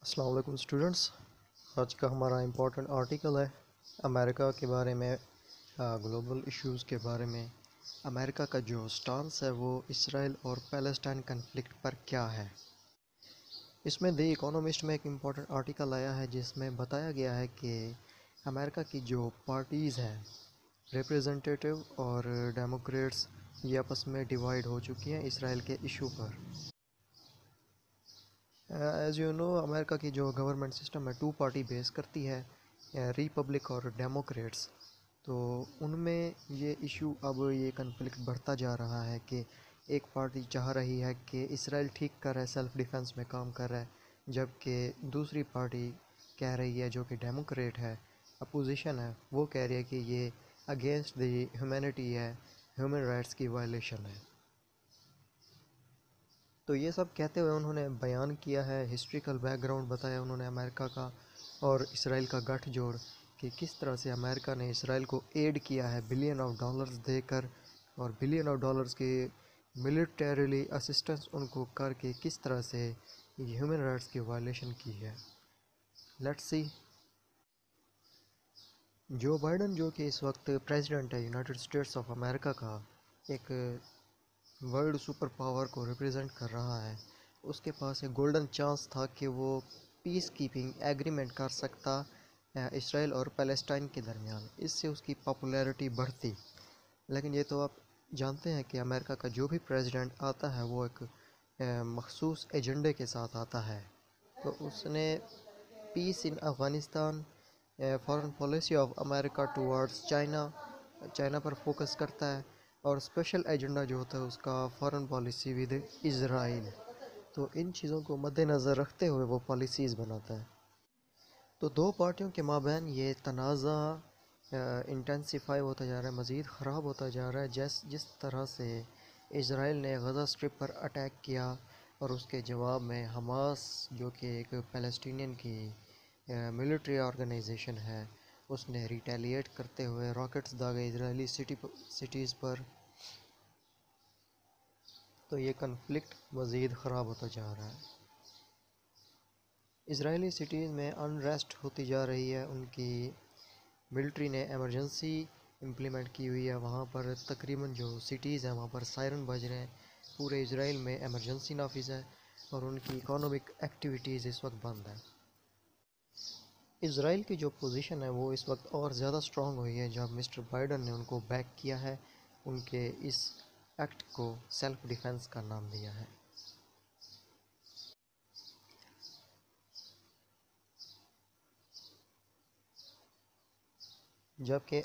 السلام علیکم اسٹوڈنٹس. آج کا ہمارا امپورٹنٹ آرٹیکل ہے امریکہ کے بارے میں، گلوبل ایشوز کے بارے میں. امریکہ کا جو سٹانس ہے وہ اسرائیل اور پیلسٹائن کنفلکٹ پر کیا ہے. اس میں دی اکانومسٹ میں ایک امپورٹنٹ آرٹیکل آیا ہے جس میں بتایا گیا ہے کہ امریکہ کی جو پارٹیز ہیں، ریپریزنٹیٹیو اور ڈیموکریٹس، یہ آپس میں ڈیوائیڈ ہو چکی ہیں اسرائیل کے ایشو پر. ایز یو نو، امریکہ کی جو گورنمنٹ سسٹم ہے 2 پارٹی بیس کرتی ہے، ریپبلک اور ڈیموکریٹس. تو ان میں یہ ایشو، اب یہ کنفلکٹ بڑھتا جا رہا ہے کہ ایک پارٹی چاہ رہی ہے کہ اسرائیل ٹھیک کر رہا ہے، سیلف ڈیفنس میں کام کر رہا ہے، جبکہ دوسری پارٹی کہہ رہی ہے جو کہ ڈیموکریٹ ہے، اپوزیشن ہے، وہ کہہ رہی ہے کہ یہ اگینسٹ دی ہیومینٹی ہے، ہیومن رائٹس کی وائلیشن ہے. تو یہ سب کہتے ہوئے انہوں نے بیان کیا ہے، ہسٹریکل بیک گراؤنڈ بتایا انہوں نے امریکہ کا اور اسرائیل کا گٹھ جوڑ، کہ کس طرح سے امریکہ نے اسرائیل کو ایڈ کیا ہے بلین آف ڈالرز دے کر، اور بلین آف ڈالرز کی ملٹریلی اسسٹنس ان کو کر کے کس طرح سے ہیومن رائٹس کی وائلیشن کی ہے. Let's see. جو بائیڈن، جو کہ اس وقت پریزیڈنٹ ہے یونائٹڈ اسٹیٹس آف امریکہ کا، ایک ورلڈ سپر پاور کو ریپرزینٹ کر رہا ہے، اس کے پاس ایک گولڈن چانس تھا کہ وہ پیس کیپنگ ایگریمنٹ کر سکتا اسرائیل اور پیلسٹائن کے درمیان. اس سے اس کی پاپولیرٹی بڑھتی. لیکن یہ تو آپ جانتے ہیں کہ امریکہ کا جو بھی پریزیڈنٹ آتا ہے وہ ایک مخصوص ایجنڈے کے ساتھ آتا ہے. تو اس نے peace in Afghanistan, foreign policy of America towards China پر فوکس کرتا ہے، اور اسپیشل ایجنڈا جو ہوتا ہے اس کا فارن پالیسی ود اسرائیل. تو ان چیزوں کو مد نظر رکھتے ہوئے وہ پالیسیز بناتا ہے. تو دو پارٹیوں کے مابین یہ تنازع انٹینسیفائی ہوتا جا رہا ہے، مزید خراب ہوتا جا رہا ہے. جس طرح سے اسرائیل نے غزہ اسٹرپ پر اٹیک کیا، اور اس کے جواب میں حماس، جو کہ ایک پیلسٹینین کی ملٹری آرگنائزیشن ہے، اس نے ریٹیلیٹ کرتے ہوئے راکٹس داغے اسرائیلی سٹیز پر. تو یہ کنفلکٹ مزید خراب ہوتا جا رہا ہے. اسرائیلی سٹیز میں انریسٹ ہوتی جا رہی ہے. ان کی ملٹری نے ایمرجنسی امپلیمنٹ کی ہوئی ہے. وہاں پر تقریباً جو سٹیز ہیں وہاں پر سائرن بج رہے ہیں. پورے اسرائیل میں ایمرجنسی نافذ ہے، اور ان کی اکانومک ایکٹیویٹیز اس وقت بند ہے. اسرائیل کی جو پوزیشن ہے وہ اس وقت اور زیادہ سٹرونگ ہوئی ہے جب مسٹر بائیڈن نے ان کو بیک کیا ہے، ان کے اس ایکٹ کو سیلف ڈیفنس کا نام دیا ہے. جبکہ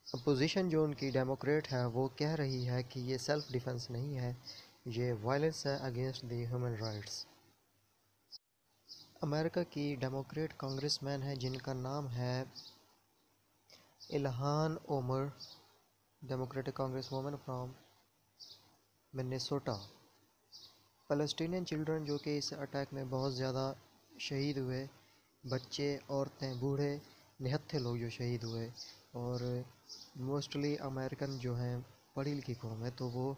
اپوزیشن جو ان کی ڈیموکریٹ ہے وہ کہہ رہی ہے کہ یہ سیلف ڈیفنس نہیں ہے، یہ وائلنس ہے against the human rights. America کی ڈیموکریٹ کانگریس مین ہے جن کا نام ہے Ilhan Omar, Democratic congresswoman from Minnesota. Palestinian children جو کہ اس اٹیک میں بہت زیادہ شہید ہوئے، بچے، عورتیں، بوڑھے، نہتھے لوگ جو شہید ہوئے، اور موسٹلی امریکن جو ہیں پڑھی لکھی قوم ہے، تو وہ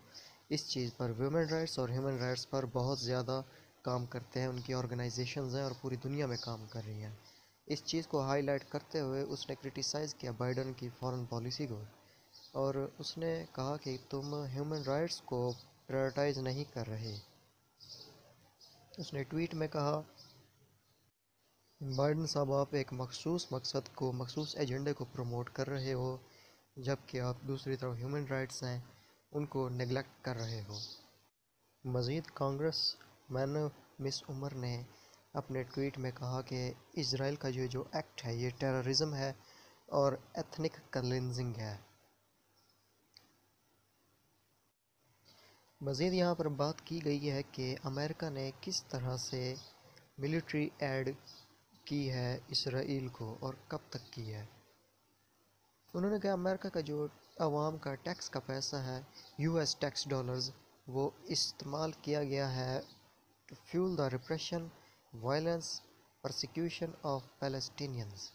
اس چیز پر، ویمن رائٹس اور ہیومن رائٹس پر بہت زیادہ کام کرتے ہیں. ان کی آرگنائزیشنز ہیں اور پوری دنیا میں کام کر رہی ہیں. اس چیز کو ہائی لائٹ کرتے ہوئے اس نے کرٹیسائز کیا بائیڈن کی فارن پالیسی کو، اور اس نے کہا کہ تم ہیومن رائٹس کو پرائرٹائز نہیں کر رہے. اس نے ٹویٹ میں کہا، بائیڈن صاحب، آپ ایک مخصوص مقصد کو، مخصوص ایجنڈے کو پروموٹ کر رہے ہو، جبکہ آپ دوسری طرف ہیومن رائٹس ہیں ان کو نیگلیکٹ کر رہے ہو. مزید کانگریس مین مس عمر نے اپنے ٹویٹ میں کہا کہ اسرائیل کا جو ایکٹ ہے یہ ٹیررزم ہے اور ایتھنک کلینزنگ ہے. مزید یہاں پر بات کی گئی ہے کہ امریکہ نے کس طرح سے ملٹری ایڈ کی ہے اسرائیل کو اور کب تک کی ہے. انہوں نے کہا امریکہ کا جو عوام کا ٹیکس کا پیسہ ہے، US ٹیکس ڈالرز، وہ استعمال کیا گیا ہے to fuel the repression, violence, persecution of Palestinians.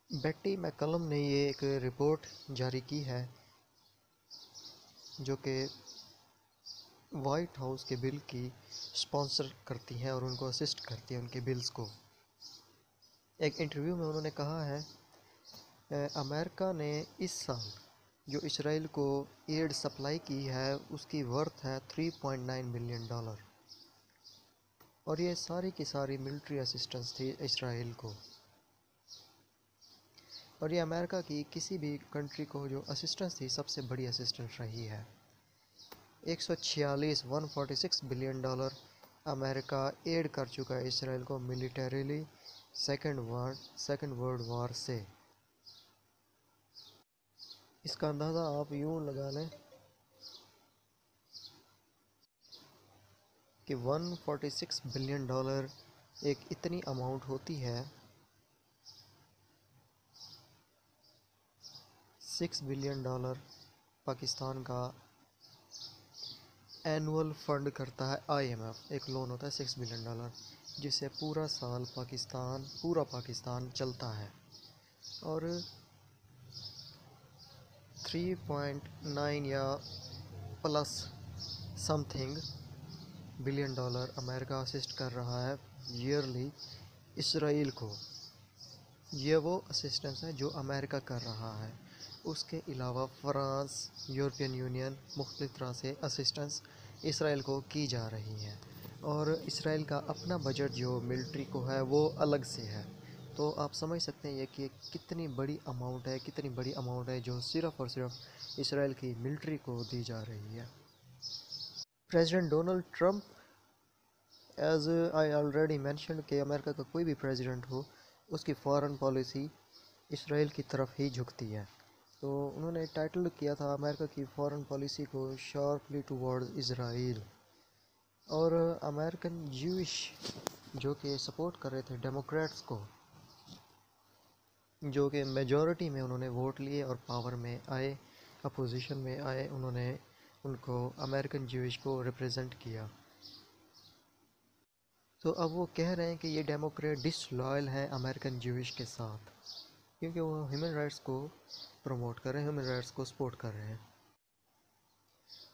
Betty McCollum نے یہ ایک رپورٹ جاری کی ہے جو کہ وائٹ ہاؤس کے بل کی سپانسر کرتی ہیں اور ان کو اسسٹ کرتی ہیں ان کے بلز کو۔ ایک انٹرویو میں انہوں نے کہا ہے امریکہ نے اس سال جو اسرائیل کو ایڈ سپلائی کی ہے اس کی ورتھ ہے $3.9 بلین، اور یہ ساری کی ساری ملٹری اسسٹنس تھی اسرائیل کو، اور یہ امریکہ کی کسی بھی کنٹری کو جو اسسٹنس تھی سب سے بڑی اسسٹنس رہی ہے۔ 146 بلین ڈالر امریکہ ایڈ کر چکا ہے اسرائیل کو ملیٹریلی سیکنڈ ورلڈ وار سے۔ اس کا اندازہ آپ یوں لگا لیں کہ 146 بلین ڈالر ایک اتنی اماؤنٹ ہوتی ہے، 6 بلین ڈالر پاکستان کا اینول فنڈ کرتا ہے IMF، ایک لون ہوتا ہے 6 بلین ڈالر جس سے پورا سال پورا پاکستان چلتا ہے، اور 3.9 یا plus something billion dollar America assist کر رہا ہے ایئرلی اسرائیل کو۔ یہ وہ اسسٹنس ہے جو امریکہ کر رہا ہے۔ اس کے علاوہ فرانس، یورپین یونین مختلف طرح سے اسسٹنس اسرائیل کو کی جا رہی ہیں، اور اسرائیل کا اپنا بجٹ جو ملٹری کو ہے وہ الگ سے ہے۔ تو آپ سمجھ سکتے ہیں یہ کہ کتنی بڑی اماؤنٹ ہے جو صرف اور صرف اسرائیل کی ملٹری کو دی جا رہی ہے۔ President Donald Trump, as I already mentioned کہ امریکہ کا کوئی بھی پریزیڈنٹ ہو اس کی فارن پالیسی اسرائیل کی طرف ہی جھکتی ہے، تو انہوں نے ٹائٹل کیا تھا امریکہ کی فارن پالیسی کو شارپلی ٹوورڈ اسرائیل، اور امریکن جوش جو کہ سپورٹ کر رہے تھے ڈیموکریٹس کو، جو کہ میجورٹی میں انہوں نے ووٹ لیے اور پاور میں آئے، اپوزیشن میں آئے، انہوں نے ان کو امریکن جوش کو ریپرزینٹ کیا۔ تو اب وہ کہہ رہے ہیں کہ یہ ڈیموکریٹ ڈس لائل ہیں امریکن جوش کے ساتھ، کیونکہ وہ ہیومن رائٹس کو پروموٹ کر رہے ہیں، ہیومن رائٹس کو سپورٹ کر رہے ہیں۔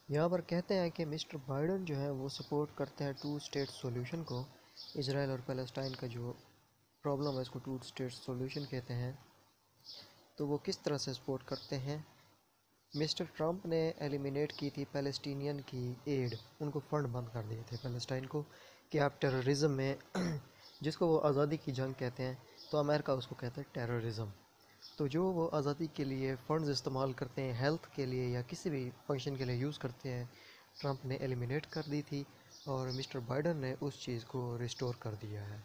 یہاں پر کہتے ہیں کہ مسٹر بائیڈن جو ہے وہ سپورٹ کرتے ہیں 2 اسٹیٹ سولوشن کو، اسرائیل اور پیلسٹائن کا جو پرابلم ہے اس کو 2 اسٹیٹ سولوشن کہتے ہیں۔ تو وہ کس طرح سے سپورٹ کرتے ہیں؟ مسٹر ٹرمپ نے ایلیمینیٹ کی تھی پیلسٹینین کی ایڈ، ان کو فنڈ بند کر دیے تھے پیلسٹائن کو کہ آپ ٹیررزم میں جس کو وہ آزادی کی جنگ کہتے ہیں، تو امریکہ اس کو کہتا ہے ٹیررزم۔ تو جو وہ آزادی کے لیے فنڈز استعمال کرتے ہیں، ہیلتھ کے لیے یا کسی بھی فنکشن کے لیے یوز کرتے ہیں، ٹرمپ نے ایلیمینیٹ کر دی تھی، اور مسٹر بائیڈن نے اس چیز کو ریسٹور کر دیا ہے۔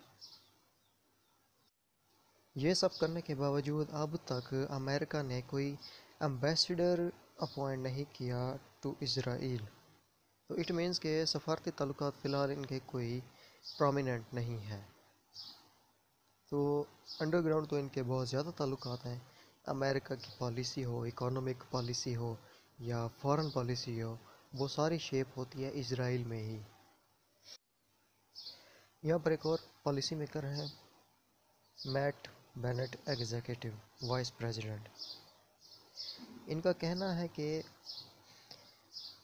یہ سب کرنے کے باوجود اب تک امریکہ نے کوئی ایمبیسڈر اپوائنٹ نہیں کیا ٹو اسرائیل، تو اٹ مینس کہ سفارتی تعلقات فی الحال ان کے کوئی پرومیننٹ نہیں ہیں۔ تو انڈر گراؤنڈ تو ان کے بہت زیادہ تعلقات ہیں، امریکہ کی پالیسی ہو، اکانومک پالیسی ہو یا فارن پالیسی ہو، وہ ساری شیپ ہوتی ہے اسرائیل میں ہی۔ یہاں پر ایک اور پالیسی میکر ہیں، Matt Bennett, executive vice president. ان کا کہنا ہے کہ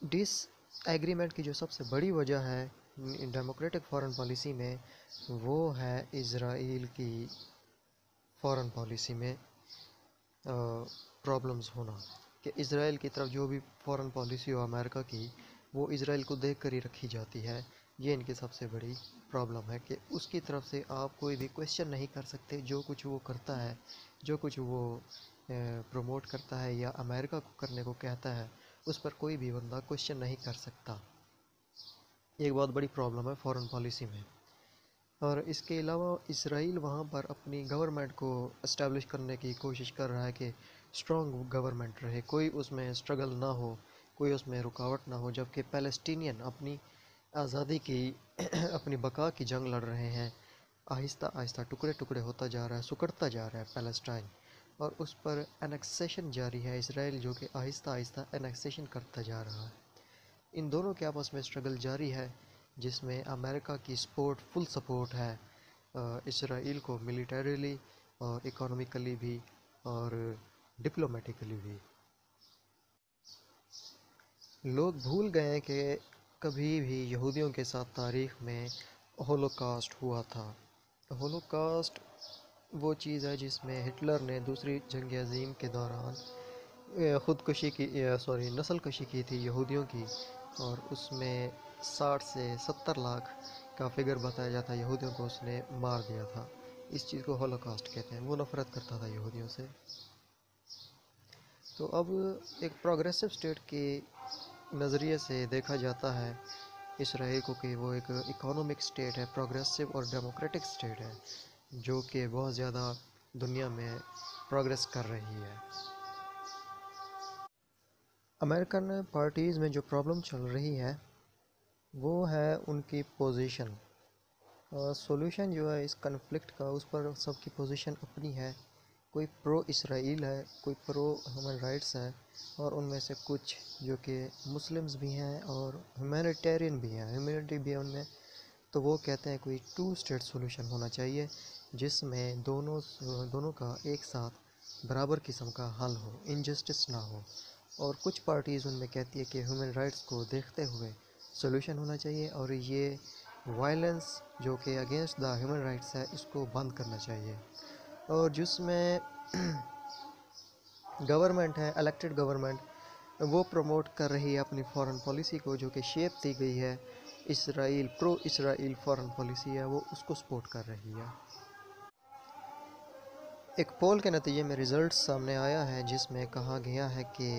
ڈس ایگریمنٹ کی جو سب سے بڑی وجہ ہے ڈیموکریٹک فارن پالیسی میں، وہ ہے اسرائیل کی فارن پالیسی میں پرابلمز ہونا، کہ اسرائیل کی طرف جو بھی فارن پالیسی ہو امریکہ کی، وہ اسرائیل کو دیکھ کر ہی رکھی جاتی ہے۔ یہ ان کی سب سے بڑی پرابلم ہے کہ اس کی طرف سے آپ کوئی بھی کویشچن نہیں کر سکتے، جو کچھ وہ کرتا ہے، جو کچھ وہ پروموٹ کرتا ہے یا امریکہ کو کرنے کو کہتا ہے، اس پر کوئی بھی بندہ کویشچن نہیں کر سکتا۔ ایک بہت بڑی پرابلم ہے فارن پالیسی میں۔ اور اس کے علاوہ اسرائیل وہاں پر اپنی گورنمنٹ کو اسٹیبلش کرنے کی کوشش کر رہا ہے کہ اسٹرانگ گورنمنٹ رہے، کوئی اس میں اسٹرگل نہ ہو، کوئی اس میں رکاوٹ نہ ہو، جبکہ پیلسٹینین اپنی آزادی کی اپنی بقا کی جنگ لڑ رہے ہیں۔ آہستہ آہستہ ٹکڑے ٹکڑے ہوتا جا رہا ہے، سکڑتا جا رہا ہے پیلسٹائن، اور اس پر انیکسیشن جاری ہے، اسرائیل جو کہ آہستہ آہستہ انیکسیشن کرتا جا رہا ہے۔ ان دونوں کے آپس میں اسٹرگل جاری ہے، جس میں امریکہ کی فل سپورٹ ہے اسرائیل کو، ملیٹریلی اور اکانومیکلی بھی اور ڈپلومیٹیکلی بھی۔ لوگ بھول گئے ہیں کہ کبھی بھی یہودیوں کے ساتھ تاریخ میں ہولوکاسٹ ہوا تھا۔ ہولوکاسٹ وہ چیز ہے جس میں ہٹلر نے دوسری جنگ عظیم کے دوران نسل کشی کی تھی یہودیوں کی، اور اس میں 60 سے 70 لاکھ کا فگر بتایا جاتا ہے یہودیوں کو اس نے مار دیا تھا۔ اس چیز کو ہولوکاسٹ کہتے ہیں۔ وہ نفرت کرتا تھا یہودیوں سے۔ تو اب ایک پروگریسو اسٹیٹ کے نظریے سے دیکھا جاتا ہے اسرائیل کو کہ وہ ایک اکانومک اسٹیٹ ہے، پروگریسو اور ڈیموکریٹک اسٹیٹ ہے، جو کہ بہت زیادہ دنیا میں پروگریس کر رہی ہے۔ امریکن پارٹیز میں جو پرابلم چل رہی ہے وہ ہے ان کی پوزیشن۔ سولوشن جو ہے اس کنفلکٹ کا، اس پر سب کی پوزیشن اپنی ہے۔ کوئی پرو اسرائیل ہے، کوئی پرو ہیومن رائٹس ہے، اور ان میں سے کچھ جو کہ مسلمز بھی ہیں اور ہیومینیٹیرین بھی ہیں، ہیومینٹی بھی ہے ان میں۔ تو وہ کہتے ہیں کوئی 2 اسٹیٹ سولوشن ہونا چاہیے جس میں دونوں کا ایک ساتھ برابر قسم کا حل ہو، انجسٹس نہ ہو۔ اور کچھ پارٹیز ان میں کہتی ہے کہ ہیومن رائٹس کو دیکھتے ہوئے سولوشن ہونا چاہیے، اور یہ وائلنس جو کہ اگینسٹ دا ہیومن رائٹس ہے اس کو بند کرنا چاہیے۔ اور جس میں گورنمنٹ ہے، الیکٹڈ گورنمنٹ، وہ پروموٹ کر رہی ہے اپنی فارن پالیسی کو، جو کہ شیپ دی گئی ہے پرو اسرائیل فارن پالیسی ہے، وہ اس کو سپورٹ کر رہی ہے۔ ایک پول کے نتیجے میں ریزلٹ سامنے آیا ہے جس میں کہا گیا ہے کہ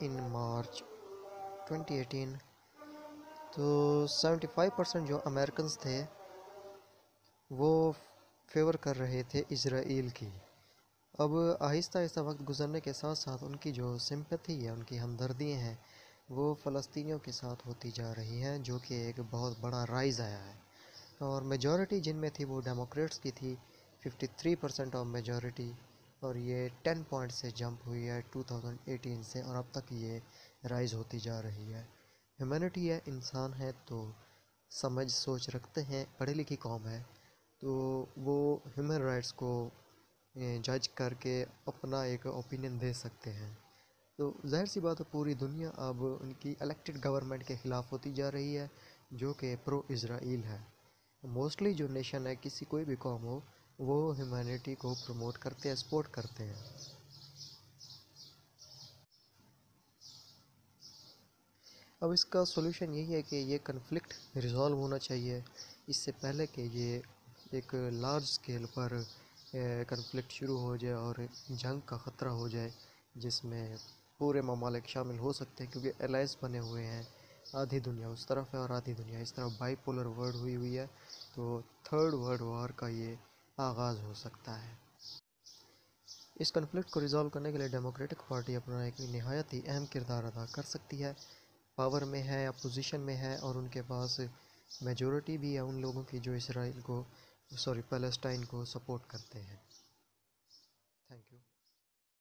ان مارچ 2018 تو 75% جو امریکنز تھے وہ فیور کر رہے تھے اسرائیل کی۔ اب آہستہ آہستہ وقت گزرنے کے ساتھ ساتھ ان کی جو سمپتھی ہے، ان کی ہمدردیاں ہیں، وہ فلسطینیوں کے ساتھ ہوتی جا رہی ہیں، جو کہ ایک بہت بڑا رائز آیا ہے۔ اور میجورٹی جن میں تھی وہ ڈیموکریٹس کی تھی، 53% آف میجورٹی، اور یہ 10 پوائنٹ سے جمپ ہوئی ہے 2018 سے، اور اب تک یہ رائز ہوتی جا رہی ہے۔ ہیومینٹی ہے، انسان ہے تو سمجھ سوچ رکھتے ہیں، پڑھی لکھی قوم ہے، تو وہ ہیومن رائٹس کو جج کر کے اپنا ایک اوپینین دے سکتے ہیں۔ تو ظاہر سی بات ہے پوری دنیا اب ان کی الیکٹڈ گورنمنٹ کے خلاف ہوتی جا رہی ہے، جو کہ پرو اسرائیل ہے۔ موسٹلی جو نیشن ہے، کسی کوئی بھی قوم ہو، وہ ہیومینٹی کو پروموٹ کرتے ہیں، سپورٹ کرتے ہیں۔ اب اس کا سولوشن یہی ہے کہ یہ کنفلکٹ ریزالو ہونا چاہیے، اس سے پہلے کہ یہ ایک لارج اسکیل پر کنفلکٹ شروع ہو جائے اور جنگ کا خطرہ ہو جائے، جس میں پورے ممالک شامل ہو سکتے ہیں، کیونکہ الائنس بنے ہوئے ہیں، آدھی دنیا اس طرف ہے اور آدھی دنیا اس طرف، بائی پولر ورلڈ ہوئی ہے، تو 3rd ورلڈ وار کا یہ آغاز ہو سکتا ہے۔ اس کنفلکٹ کو ریزالو کرنے کے لیے ڈیموکریٹک پارٹی اپنا ایک نہایت ہی اہم کردار ادا کر سکتی ہے، پاور میں ہے، اپوزیشن میں ہے، اور ان کے پاس میجورٹی بھی ہے ان لوگوں کی جو اسرائیل کو پیلسٹائن کو سپورٹ کرتے ہیں۔